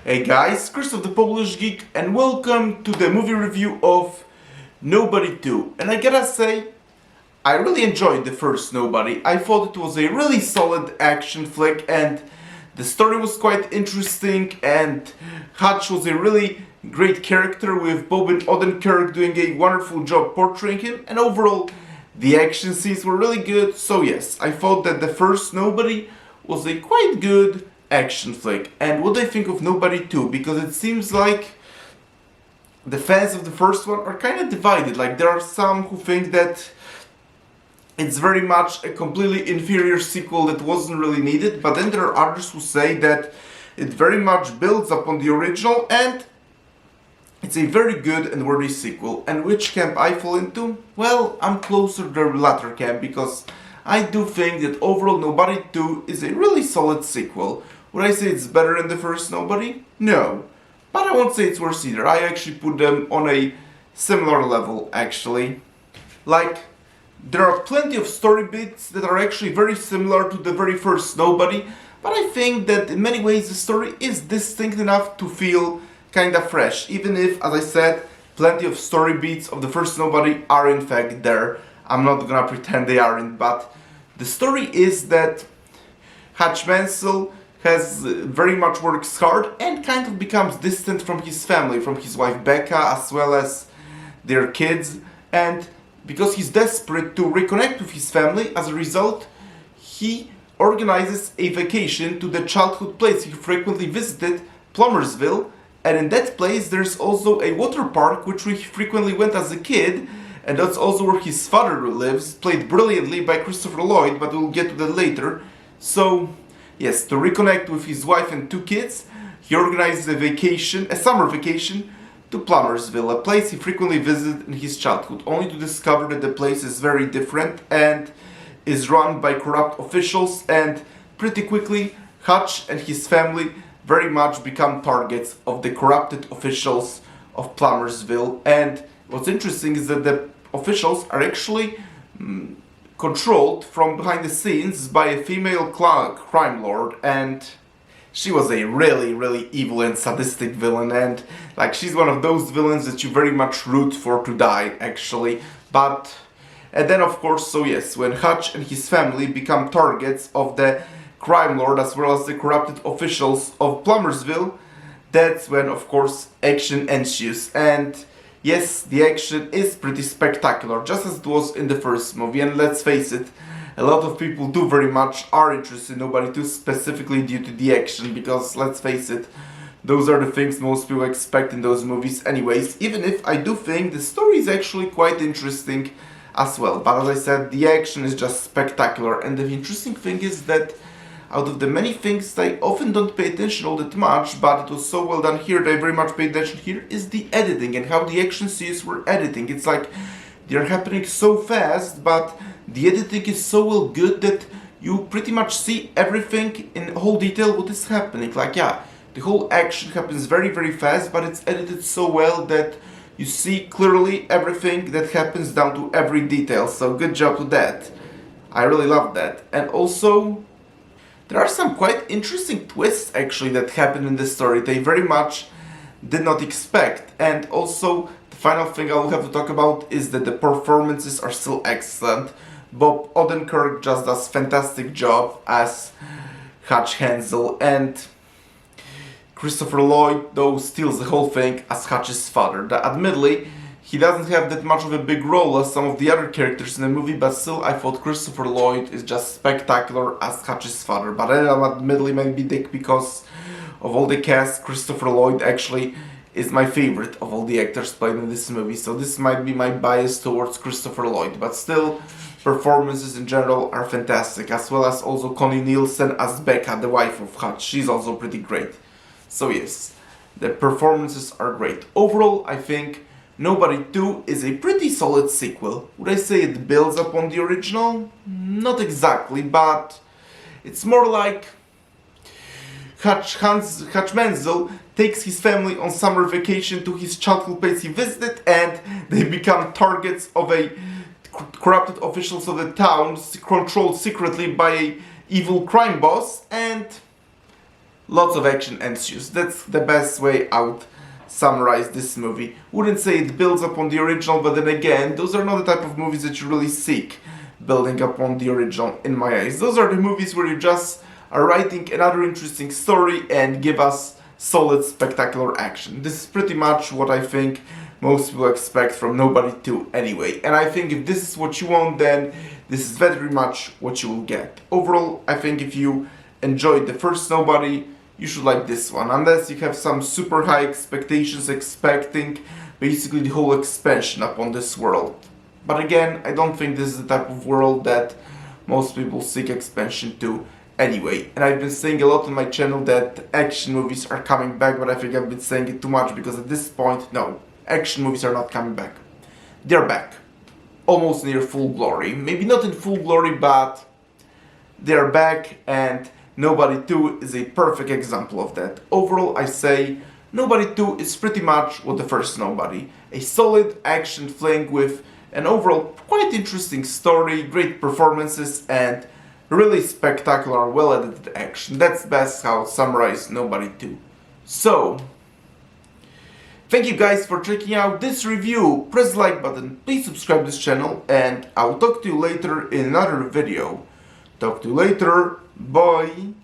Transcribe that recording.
Hey guys, Christoph the Polish Geek, and welcome to the movie review of Nobody 2. And I gotta say, I really enjoyed the first Nobody. I thought it was a really solid action flick, and the story was quite interesting, and Hutch was a really great character, with Bob Odenkirk doing a wonderful job portraying him, and overall, the action scenes were really good. So yes, I thought that the first Nobody was a quite good action flick. And what do I think of Nobody 2? Because it seems like the fans of the first one are kind of divided. Like, there are some who think that it's very much a completely inferior sequel that wasn't really needed, but then there are others who say that it very much builds upon the original and it's a very good and worthy sequel. And which camp I fall into? Well, I'm closer to the latter camp, because I do think that overall Nobody 2 is a really solid sequel. Would I say it's better than the first Nobody? No. But I won't say it's worse either. I actually put them on a similar level, actually. Like, there are plenty of story bits that are actually very similar to the very first Nobody, but I think that in many ways the story is distinct enough to feel kinda fresh, even if, as I said, plenty of story beats of the first Nobody are in fact there. I'm not gonna pretend they aren't, but the story is that Hutch Mansell has very much works hard and kind of becomes distant from his family, from his wife Becca, as well as their kids, and because he's desperate to reconnect with his family, as a result, he organizes a vacation to the childhood place he frequently visited, Plummersville, and in that place there's also a water park which he frequently went as a kid, and that's also where his father lives, played brilliantly by Christopher Lloyd, but we'll get to that later. So, yes, to reconnect with his wife and two kids, he organizes a summer vacation, to Plummersville, a place he frequently visited in his childhood, only to discover that the place is very different and is run by corrupt officials, and pretty quickly Hutch and his family very much become targets of the corrupted officials of Plummersville. And what's interesting is that the officials are actually controlled from behind the scenes by a female crime lord, and she was a really evil and sadistic villain, and like, she's one of those villains that you very much root for to die, actually. But and then of course, so yes, when Hutch and his family become targets of the crime lord as well as the corrupted officials of Plummersville, that's when of course action ensues. And yes, the action is pretty spectacular, just as it was in the first movie, and let's face it, a lot of people do very much are interested in Nobody 2 specifically due to the action, because let's face it, those are the things most people expect in those movies anyways, even if I do think the story is actually quite interesting as well. But as I said, the action is just spectacular, and the interesting thing is that out of the many things I often don't pay attention all that much, but it was so well done here that I very much pay attention here, is the editing and how the action scenes were editing. It's like they're happening so fast, but the editing is so well good that you pretty much see everything in whole detail what is happening. Like, yeah, the whole action happens very fast, but it's edited so well that you see clearly everything that happens down to every detail. So good job to that. I really love that. And also, there are some quite interesting twists actually that happen in the story. They very much did not expect. And also, the final thing I will have to talk about is that the performances are still excellent. Bob Odenkirk just does fantastic job as Hutch Mansell, and Christopher Lloyd, though, steals the whole thing as Hutch's father. Admittedly, he doesn't have that much of a big role as some of the other characters in the movie, but still I thought Christopher Lloyd is just spectacular as Hutch's father. But I admittedly may be dick, because of all the cast, Christopher Lloyd actually is my favorite of all the actors played in this movie, so this might be my bias towards Christopher Lloyd, but still, performances in general are fantastic, as well as also Connie Nielsen as Becca, the wife of Hutch. She's also pretty great. So yes, the performances are great. Overall, I think Nobody 2 is a pretty solid sequel. Would I say it builds upon the original? Not exactly, but it's more like Hutch Mansell takes his family on summer vacation to his childhood place he visited, and they become targets of a corrupted officials of the town, controlled secretly by a evil crime boss, and lots of action ensues. That's the best way I would summarize this movie. Wouldn't say it builds upon the original, but then again, those are not the type of movies that you really seek building upon the original in my eyes. Those are the movies where you just are writing another interesting story and give us solid, spectacular action. This is pretty much what I think most people expect from Nobody 2 anyway. And I think if this is what you want, then this is very much what you will get. Overall, I think if you enjoyed the first Nobody, you should like this one. Unless you have some super high expectations expecting basically the whole expansion upon this world. But again, I don't think this is the type of world that most people seek expansion to anyway. And I've been saying a lot on my channel that action movies are coming back, but I think I've been saying it too much because at this point, no, action movies are not coming back. They're back. Almost near full glory. Maybe not in full glory, but they're back, and Nobody 2 is a perfect example of that. Overall, I say Nobody 2 is pretty much what the first Nobody. A solid action fling with an overall quite interesting story, great performances, and really spectacular, well-edited action. That's best how to summarize Nobody 2. So, thank you guys for checking out this review. Press the like button, please subscribe to this channel, and I'll talk to you later in another video. Talk to you later, bye!